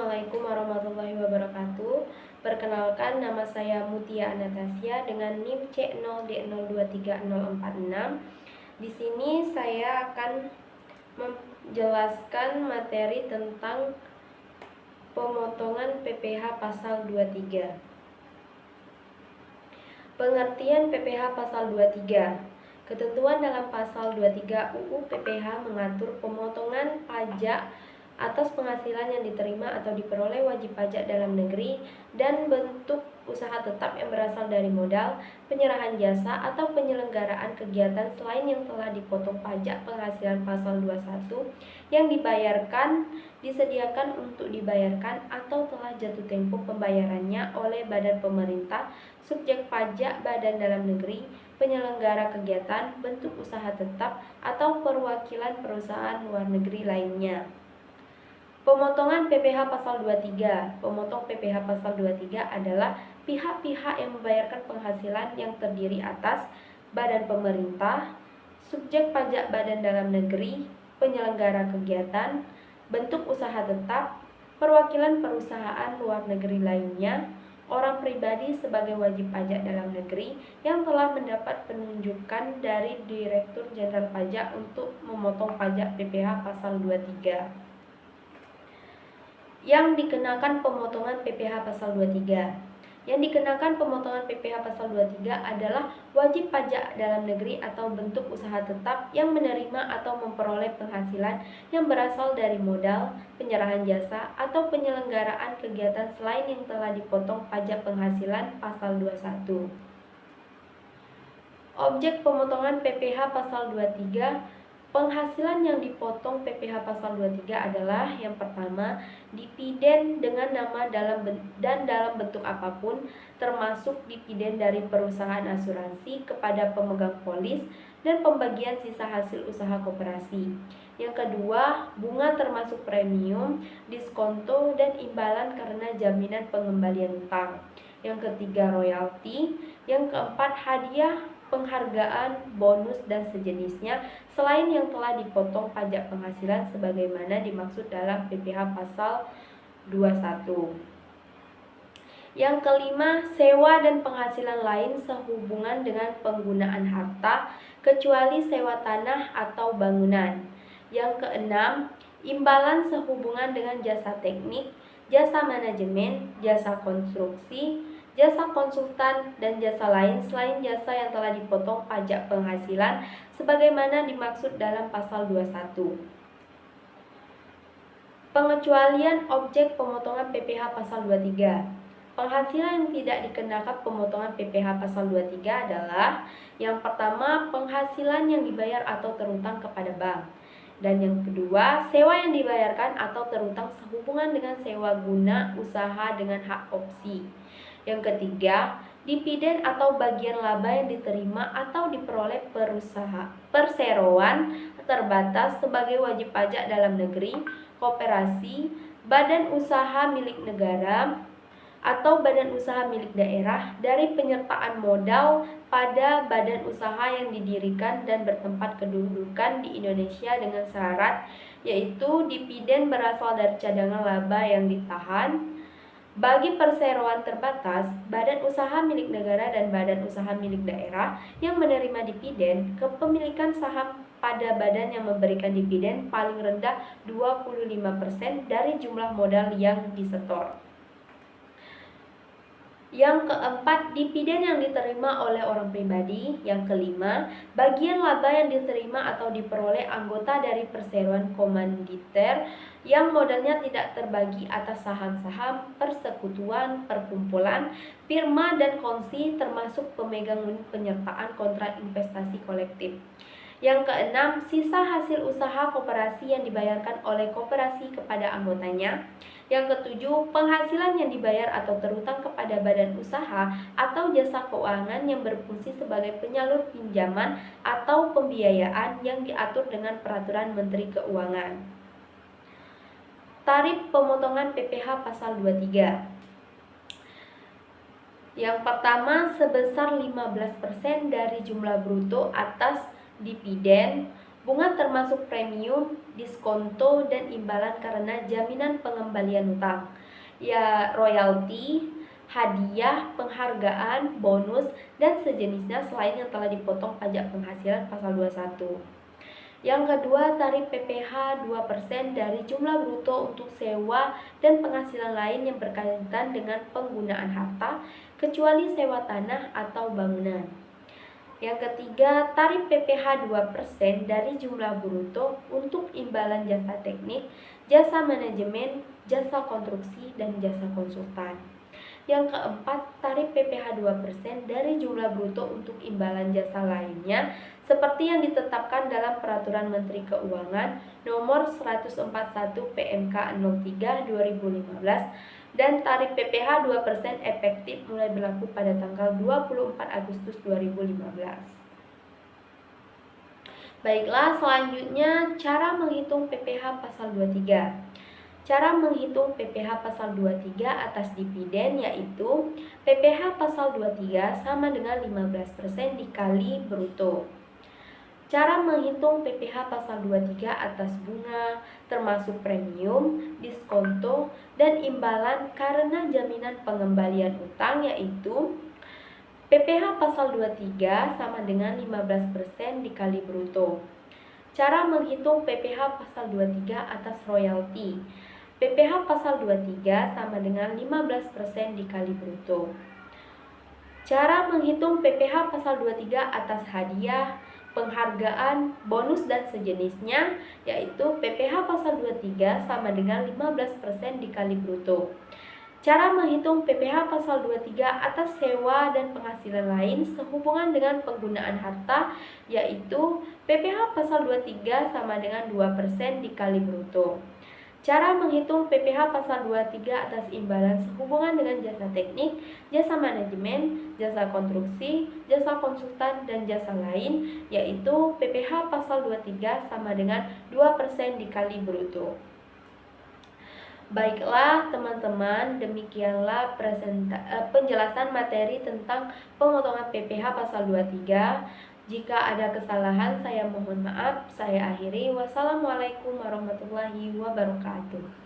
Assalamualaikum warahmatullahi wabarakatuh. Perkenalkan, nama saya Mutia Anastasia dengan NIM C0D023046. Di sini saya akan menjelaskan materi tentang pemotongan PPh pasal 23. Pengertian PPh pasal 23. Ketentuan dalam pasal 23 UU PPh mengatur pemotongan pajak atas penghasilan yang diterima atau diperoleh wajib pajak dalam negeri dan bentuk usaha tetap yang berasal dari modal, penyerahan jasa, atau penyelenggaraan kegiatan selain yang telah dipotong pajak penghasilan pasal 21 yang dibayarkan, disediakan untuk dibayarkan, atau telah jatuh tempo pembayarannya oleh badan pemerintah, subjek pajak badan dalam negeri, penyelenggara kegiatan, bentuk usaha tetap, atau perwakilan perusahaan luar negeri lainnya. Pemotongan PPh pasal 23. Pemotong PPh pasal 23 adalah pihak-pihak yang membayarkan penghasilan yang terdiri atas badan pemerintah, subjek pajak badan dalam negeri, penyelenggara kegiatan, bentuk usaha tetap, perwakilan perusahaan luar negeri lainnya, orang pribadi sebagai wajib pajak dalam negeri yang telah mendapat penunjukan dari Direktur Jenderal Pajak untuk memotong pajak PPh pasal 23. Yang dikenakan pemotongan PPh pasal 23. Yang dikenakan pemotongan PPh pasal 23 adalah wajib pajak dalam negeri atau bentuk usaha tetap yang menerima atau memperoleh penghasilan yang berasal dari modal, penyerahan jasa, atau penyelenggaraan kegiatan selain yang telah dipotong pajak penghasilan pasal 21. Objek pemotongan PPh pasal 23. Penghasilan yang dipotong PPh pasal 23 adalah yang pertama, dividen dengan nama dalam bentuk apapun, termasuk dividen dari perusahaan asuransi kepada pemegang polis dan pembagian sisa hasil usaha koperasi. Yang kedua, bunga termasuk premium, diskonto, dan imbalan karena jaminan pengembalian utang. Yang ketiga, royalti. Yang keempat, hadiah, penghargaan, bonus, dan sejenisnya selain yang telah dipotong pajak penghasilan sebagaimana dimaksud dalam PPh pasal 21. Yang kelima, sewa dan penghasilan lain sehubungan dengan penggunaan harta kecuali sewa tanah atau bangunan. Yang keenam, imbalan sehubungan dengan jasa teknik, jasa manajemen, jasa konstruksi, jasa konsultan, dan jasa lain selain jasa yang telah dipotong pajak penghasilan sebagaimana dimaksud dalam pasal 21. Pengecualian objek pemotongan PPh pasal 23. Penghasilan yang tidak dikenakan pemotongan PPh pasal 23 adalah yang pertama, penghasilan yang dibayar atau terutang kepada bank. Dan yang kedua, sewa yang dibayarkan atau terutang sehubungan dengan sewa guna usaha dengan hak opsi. Yang ketiga, dividen atau bagian laba yang diterima atau diperoleh perseroan terbatas sebagai wajib pajak dalam negeri, koperasi, badan usaha milik negara, atau badan usaha milik daerah dari penyertaan modal pada badan usaha yang didirikan dan bertempat kedudukan di Indonesia dengan syarat, yaitu dividen berasal dari cadangan laba yang ditahan. Bagi perseroan terbatas, badan usaha milik negara dan badan usaha milik daerah yang menerima dividen, kepemilikan saham pada badan yang memberikan dividen paling rendah 25% dari jumlah modal yang disetor. Yang keempat, dividen yang diterima oleh orang pribadi. Yang kelima, bagian laba yang diterima atau diperoleh anggota dari perseroan komanditer yang modalnya tidak terbagi atas saham-saham, persekutuan, perkumpulan, firma, dan kongsi termasuk pemegang unit penyertaan kontrak investasi kolektif. Yang keenam, sisa hasil usaha koperasi yang dibayarkan oleh koperasi kepada anggotanya. Yang ketujuh, penghasilan yang dibayar atau terutang kepada badan usaha atau jasa keuangan yang berfungsi sebagai penyalur pinjaman atau pembiayaan yang diatur dengan Peraturan Menteri Keuangan. Tarif pemotongan PPh pasal 23. Yang pertama, sebesar 15% dari jumlah bruto atas dividen, Bunga termasuk premium, diskonto, dan imbalan karena jaminan pengembalian utang. Ya, royalti, hadiah, penghargaan, bonus, dan sejenisnya selain yang telah dipotong pajak penghasilan pasal 21. Yang kedua, tarif PPh 2% dari jumlah bruto untuk sewa dan penghasilan lain yang berkaitan dengan penggunaan harta, kecuali sewa tanah atau bangunan. Yang ketiga, tarif PPh 2% dari jumlah bruto untuk imbalan jasa teknik, jasa manajemen, jasa konstruksi, dan jasa konsultan. Yang keempat, tarif PPh 2% dari jumlah bruto untuk imbalan jasa lainnya seperti yang ditetapkan dalam Peraturan Menteri Keuangan Nomor 141 PMK 03 2015 dan tarif PPh 2% efektif mulai berlaku pada tanggal 24 Agustus 2015. Baiklah, selanjutnya cara menghitung PPh pasal 23. Cara menghitung PPh pasal 23 atas dividen yaitu PPh pasal 23 sama dengan 15% dikali bruto. Cara menghitung PPh pasal 23 atas bunga, termasuk premium, diskonto, dan imbalan karena jaminan pengembalian utang yaitu PPh pasal 23 sama dengan 15% dikali bruto. Cara menghitung PPh pasal 23 atas royalti. PPh pasal 23 sama dengan 15% dikali bruto. Cara menghitung PPh pasal 23 atas hadiah, penghargaan, bonus, dan sejenisnya yaitu PPh pasal 23 sama dengan 15% dikali bruto. Cara menghitung PPh pasal 23 atas sewa dan penghasilan lain sehubungan dengan penggunaan harta yaitu PPh pasal 23 sama dengan 2% dikali bruto. Cara menghitung PPh pasal 23 atas imbalan sehubungan dengan jasa teknik, jasa manajemen, jasa konstruksi, jasa konsultan, dan jasa lain yaitu PPh pasal 23 sama dengan 2% dikali bruto. Baiklah teman-teman, demikianlah penjelasan materi tentang pemotongan PPh pasal 23. Jika ada kesalahan saya mohon maaf. Saya akhiri. Wassalamualaikum warahmatullahi wabarakatuh.